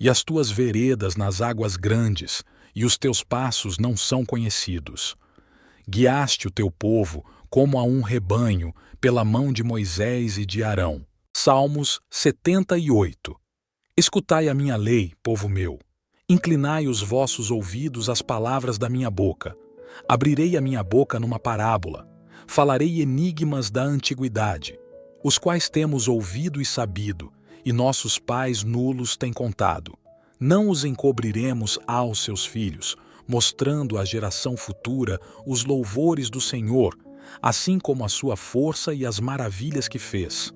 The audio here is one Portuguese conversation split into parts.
e as tuas veredas nas águas grandes, e os teus passos não são conhecidos. Guiaste o teu povo como a um rebanho pela mão de Moisés e de Arão. Salmos 78. Escutai a minha lei, povo meu. Inclinai os vossos ouvidos às palavras da minha boca. Abrirei a minha boca numa parábola. Falarei enigmas da antiguidade, os quais temos ouvido e sabido, e nossos pais nulos têm contado. Não os encobriremos aos seus filhos, mostrando à geração futura os louvores do Senhor, assim como a sua força e as maravilhas que fez.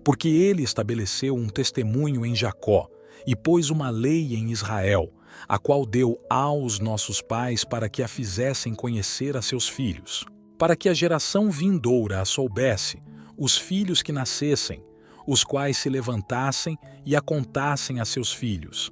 Porque ele estabeleceu um testemunho em Jacó e pôs uma lei em Israel, a qual deu aos nossos pais para que a fizessem conhecer a seus filhos, para que a geração vindoura a soubesse, os filhos que nascessem, os quais se levantassem e a contassem a seus filhos,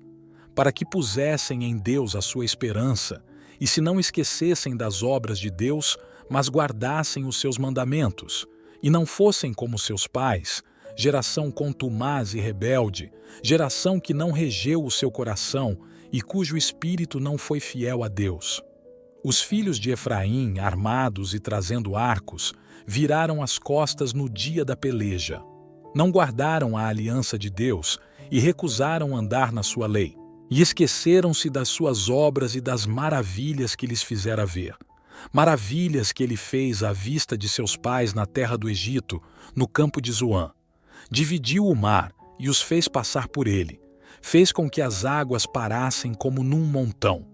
para que pusessem em Deus a sua esperança, e se não esquecessem das obras de Deus, mas guardassem os seus mandamentos, e não fossem como seus pais, geração contumaz e rebelde, geração que não regeu o seu coração e cujo espírito não foi fiel a Deus. Os filhos de Efraim, armados e trazendo arcos, viraram as costas no dia da peleja. Não guardaram a aliança de Deus e recusaram andar na sua lei. E esqueceram-se das suas obras e das maravilhas que lhes fizera ver. Maravilhas que ele fez à vista de seus pais na terra do Egito, no campo de Zoã. Dividiu o mar e os fez passar por ele. Fez com que as águas parassem como num montão.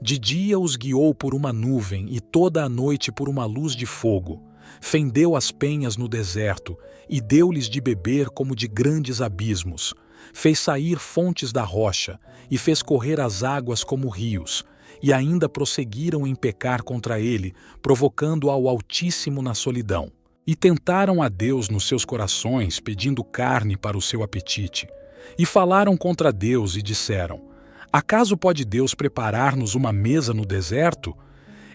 De dia os guiou por uma nuvem e toda a noite por uma luz de fogo. Fendeu as penhas no deserto e deu-lhes de beber como de grandes abismos. Fez sair fontes da rocha e fez correr as águas como rios. E ainda prosseguiram em pecar contra ele, provocando ao Altíssimo na solidão. E tentaram a Deus nos seus corações, pedindo carne para o seu apetite. E falaram contra Deus e disseram: acaso pode Deus preparar-nos uma mesa no deserto?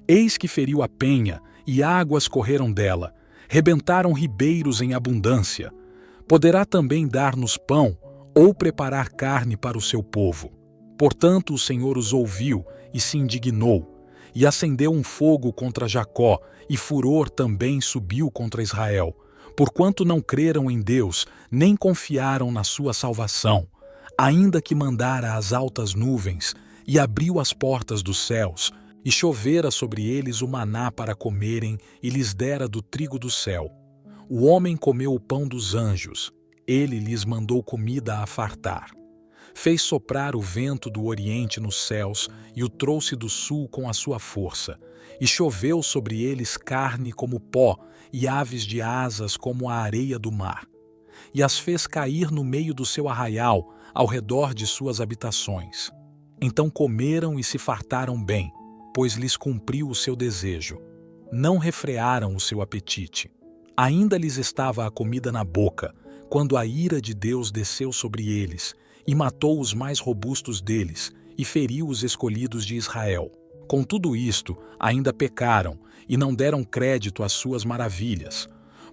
Eis que feriu a penha, e águas correram dela. Rebentaram ribeiros em abundância. Poderá também dar-nos pão, ou preparar carne para o seu povo. Portanto, o Senhor os ouviu e se indignou, e acendeu um fogo contra Jacó, e furor também subiu contra Israel, porquanto não creram em Deus, nem confiaram na sua salvação, ainda que mandara as altas nuvens, e abriu as portas dos céus, e chovera sobre eles o maná para comerem, e lhes dera do trigo do céu. O homem comeu o pão dos anjos, ele lhes mandou comida a fartar. Fez soprar o vento do oriente nos céus e o trouxe do sul com a sua força. E choveu sobre eles carne como pó e aves de asas como a areia do mar. E as fez cair no meio do seu arraial, ao redor de suas habitações. Então comeram e se fartaram bem, pois lhes cumpriu o seu desejo. Não refrearam o seu apetite. Ainda lhes estava a comida na boca, quando a ira de Deus desceu sobre eles, e matou os mais robustos deles, e feriu os escolhidos de Israel. Com tudo isto, ainda pecaram, e não deram crédito às suas maravilhas.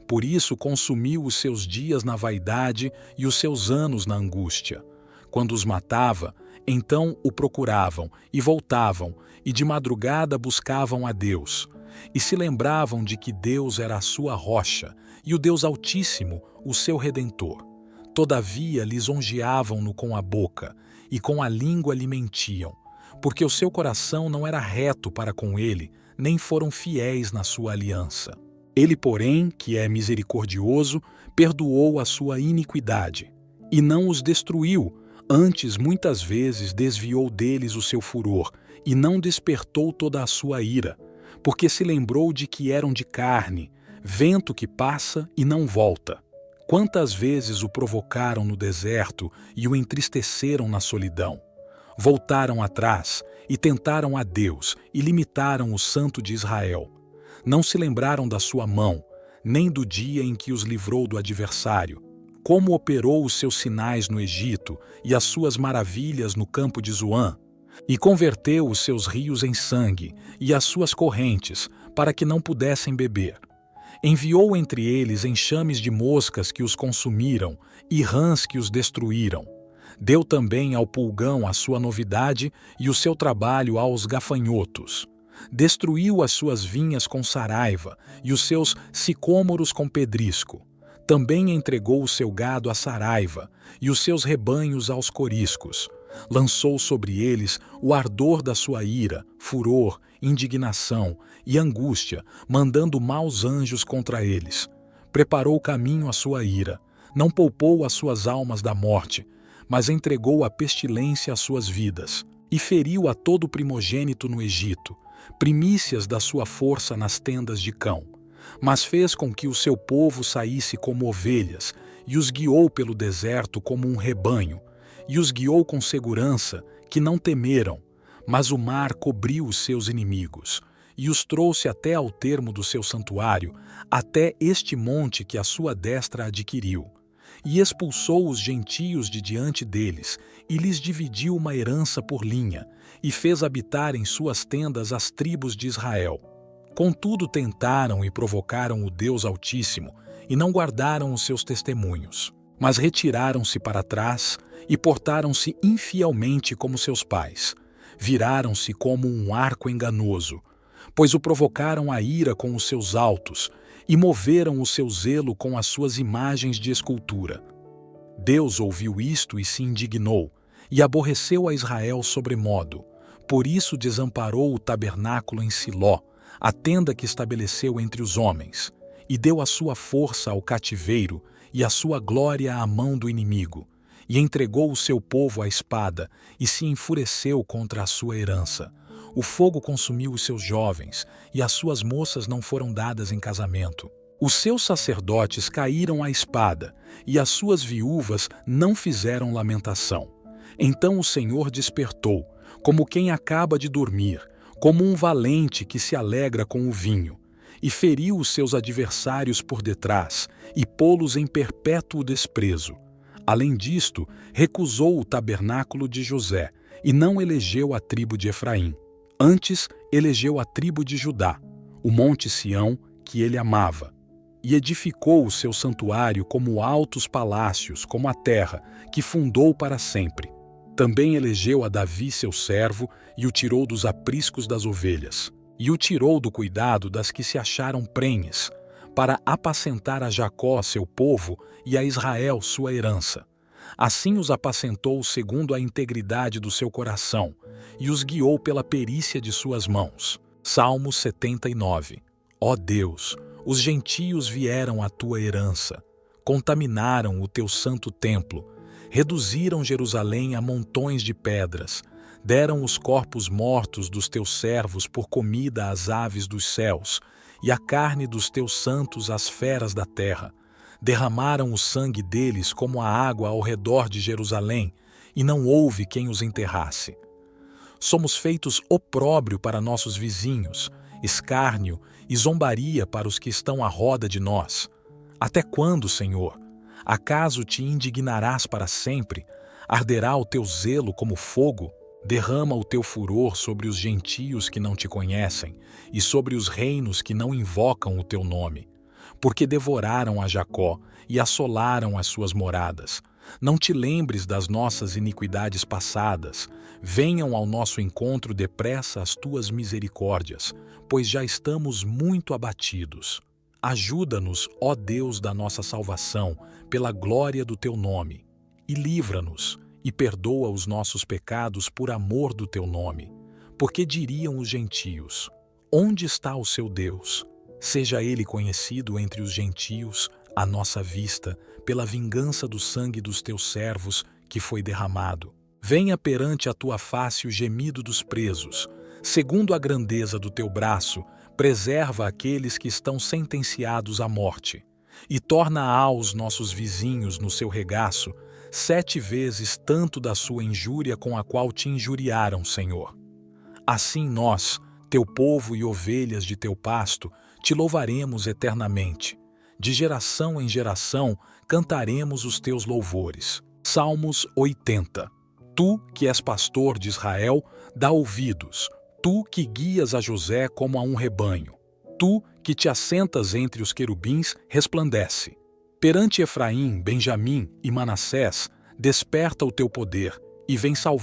Por isso consumiu os seus dias na vaidade e os seus anos na angústia. Quando os matava, então o procuravam, e voltavam, e de madrugada buscavam a Deus. E se lembravam de que Deus era a sua rocha, e o Deus Altíssimo, o seu Redentor. Todavia lisonjeavam-no com a boca, e com a língua lhe mentiam, porque o seu coração não era reto para com ele, nem foram fiéis na sua aliança. Ele, porém, que é misericordioso, perdoou a sua iniquidade, e não os destruiu, antes muitas vezes desviou deles o seu furor, e não despertou toda a sua ira, porque se lembrou de que eram de carne, vento que passa e não volta. Quantas vezes o provocaram no deserto e o entristeceram na solidão? Voltaram atrás e tentaram a Deus e limitaram o Santo de Israel. Não se lembraram da sua mão, nem do dia em que os livrou do adversário, como operou os seus sinais no Egito e as suas maravilhas no campo de Zoã, e converteu os seus rios em sangue e as suas correntes, para que não pudessem beber. Enviou entre eles enxames de moscas que os consumiram e rãs que os destruíram. Deu também ao pulgão a sua novidade e o seu trabalho aos gafanhotos. Destruiu as suas vinhas com saraiva e os seus sicômoros com pedrisco. Também entregou o seu gado à saraiva e os seus rebanhos aos coriscos. Lançou sobre eles o ardor da sua ira, furor, indignação e angústia, mandando maus anjos contra eles. Preparou o caminho à sua ira, não poupou as suas almas da morte, mas entregou a pestilência às suas vidas, e feriu a todo primogênito no Egito, primícias da sua força nas tendas de cão. Mas fez com que o seu povo saísse como ovelhas, e os guiou pelo deserto como um rebanho, e os guiou com segurança, que não temeram, mas o mar cobriu os seus inimigos, e os trouxe até ao termo do seu santuário, até este monte que a sua destra adquiriu. E expulsou os gentios de diante deles, e lhes dividiu uma herança por linha, e fez habitar em suas tendas as tribos de Israel. Contudo tentaram e provocaram o Deus Altíssimo, e não guardaram os seus testemunhos, mas retiraram-se para trás, e portaram-se infielmente como seus pais. Viraram-se como um arco enganoso, pois o provocaram a ira com os seus altos, e moveram o seu zelo com as suas imagens de escultura. Deus ouviu isto e se indignou, e aborreceu a Israel sobremodo. Por isso desamparou o tabernáculo em Siló, a tenda que estabeleceu entre os homens, e deu a sua força ao cativeiro e a sua glória à mão do inimigo, e entregou o seu povo à espada, e se enfureceu contra a sua herança. O fogo consumiu os seus jovens, e as suas moças não foram dadas em casamento. Os seus sacerdotes caíram à espada, e as suas viúvas não fizeram lamentação. Então o Senhor despertou, como quem acaba de dormir, como um valente que se alegra com o vinho, e feriu os seus adversários por detrás, e pô-los em perpétuo desprezo. Além disto, recusou o tabernáculo de José, e não elegeu a tribo de Efraim. Antes, elegeu a tribo de Judá, o monte Sião, que ele amava, e edificou o seu santuário como altos palácios, como a terra, que fundou para sempre. Também elegeu a Davi seu servo, e o tirou dos apriscos das ovelhas, e o tirou do cuidado das que se acharam prenhes, para apacentar a Jacó seu povo e a Israel sua herança. Assim os apacentou segundo a integridade do seu coração, e os guiou pela perícia de suas mãos. Salmo 79. Ó Deus, os gentios vieram à tua herança, contaminaram o teu santo templo, reduziram Jerusalém a montões de pedras, deram os corpos mortos dos teus servos por comida às aves dos céus, e a carne dos teus santos às feras da terra. Derramaram o sangue deles como a água ao redor de Jerusalém, e não houve quem os enterrasse. Somos feitos opróbrio para nossos vizinhos, escárnio e zombaria para os que estão à roda de nós. Até quando, Senhor? Acaso te indignarás para sempre? Arderá o teu zelo como fogo? Derrama o teu furor sobre os gentios que não te conhecem e sobre os reinos que não invocam o teu nome. Porque devoraram a Jacó e assolaram as suas moradas. Não te lembres das nossas iniquidades passadas. Venham ao nosso encontro depressa as tuas misericórdias, pois já estamos muito abatidos. Ajuda-nos, ó Deus da nossa salvação, pela glória do teu nome, e livra-nos, e perdoa os nossos pecados por amor do teu nome. Porque diriam os gentios: onde está o seu Deus? Seja ele conhecido entre os gentios, à nossa vista, pela vingança do sangue dos teus servos que foi derramado. Venha perante a tua face o gemido dos presos. Segundo a grandeza do teu braço, preserva aqueles que estão sentenciados à morte. E torna aos nossos vizinhos no seu regaço 7 vezes tanto da sua injúria com a qual te injuriaram, Senhor. Assim nós, teu povo e ovelhas de teu pasto, te louvaremos eternamente. De geração em geração cantaremos os teus louvores. Salmos 80. Tu, que és pastor de Israel, dá ouvidos. Tu, que guias a José como a um rebanho. Tu, que te assentas entre os querubins, resplandece. Perante Efraim, Benjamim e Manassés, Desperta o teu poder e vem salvar